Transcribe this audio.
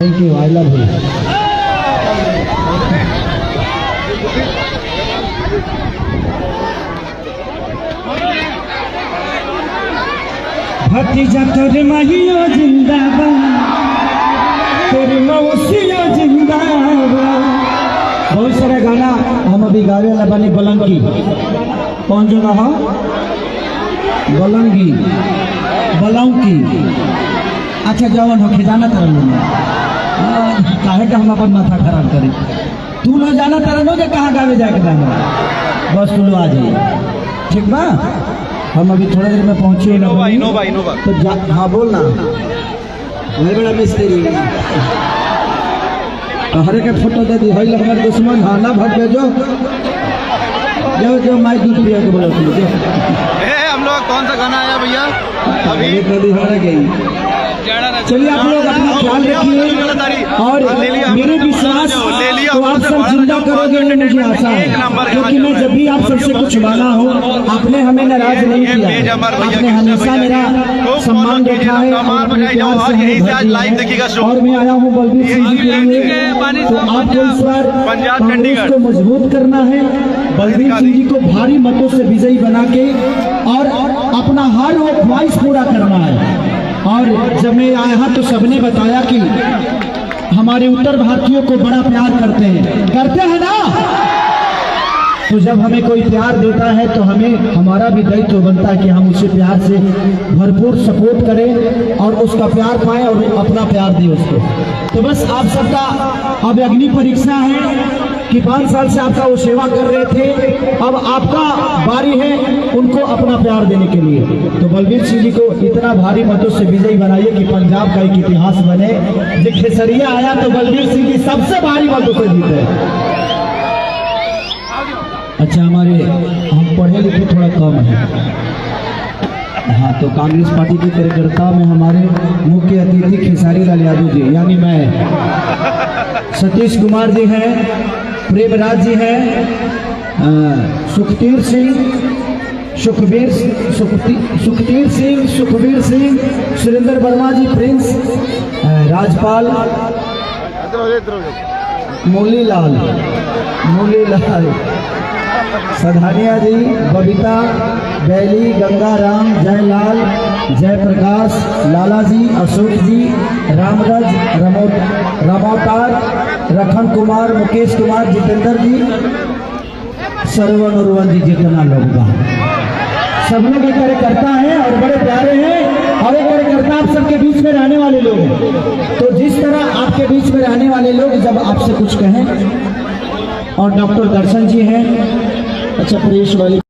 Thank you, I love you. भतीजा तोरे माहियो जिंदाबाद, तेरी मौसियो जिंदाबाद। बहुत सारा गाना हम अभी गावे वाला बनी। बलंगी कौन जो रहा? बलंगी बलौकी। अच्छा जवान हो खिजाना तरह काहे का हम अपन माथा खराब करी। तू लोग जाना तरह जे कहाँ गावे जाके गाना, बस तू लोग आ जाइए, ठीक बा? हम अभी थोड़ा देर में पहुंचे ना तो हाँ बोल ना। मैं बड़ा मिस्त्री हरे के फोटो दे दी है हमारे दुश्मन। हाँ ना भट भेजो जो जो माइक प्रिया को बोलो हम लोग कौन सा गाना आया भैया अभी हमारा गई। चलिए आप लोग अपना ख्याल रखिए और मेरे विश्वास तो आप सब जिंदा करोगे मुझे आशा है, क्योंकि मैं जब भी आप सबसे कुछ मांगा हूँ आपने हमें नाराज नहीं किया। आपने हमेशा मेरा सम्मान रखा है और मैं आया हूँ बलबीर सिंह जी के लिए। तो आपको इस बार कांग्रेस को मजबूत करना है, बलबीर सिंह जी को भारी मतों से विजयी बना के और अपना हर वो ख्वाहिश पूरा करना है। और जब मैं आया तो सबने बताया कि हमारे उत्तर भारतीयों को बड़ा प्यार करते हैं ना। तो जब हमें कोई प्यार देता है तो हमें हमारा भी दायित्व बनता है कि हम उसे प्यार से भरपूर सपोर्ट करें और उसका प्यार पाएं और अपना प्यार दें उसको। तो बस आप सबका अब अग्नि परीक्षा है कि 5 साल से आपका वो सेवा कर रहे थे, अब आपका बारी है उनको अपना प्यार देने के लिए। तो बलबीर सिंह जी को इतना भारी मतों से विजयी बनाइए कि पंजाब का एक इतिहास बने। जब खेसरिया आया तो बलबीर सिंह जी सबसे भारी मतों से जीते। अच्छा हम पढ़े लिखे थोड़ा कम है। हाँ तो कांग्रेस पार्टी के कार्यकर्ता में हमारे मुख्य अतिथि खेसारी लाल यादव जी यानी मैं, सतीश कुमार जी हैं, प्रेमराज जी हैं, सुखबीर सिंह, सुरेंद्र वर्मा जी, प्रिंस, राजपाल, मूलीलाल, सधानिया जी, बबीता, बैली, गंगाराम, जयलाल, जयप्रकाश, लाला जी, अशोक जी, रामराज, रामोतार, रखन कुमार, मुकेश कुमार, जितेंद्र जी, सरवन उर्वन जी, जितना लोग सब लोग एक कार्यकर्ता हैं और बड़े प्यारे हैं और एक कार्यकर्ता आप सबके बीच में रहने वाले लोग हैं। तो जिस तरह आपके बीच में रहने वाले लोग जब आपसे कुछ कहें, और डॉक्टर दर्शन जी हैं, अच्छा प्रेस वाली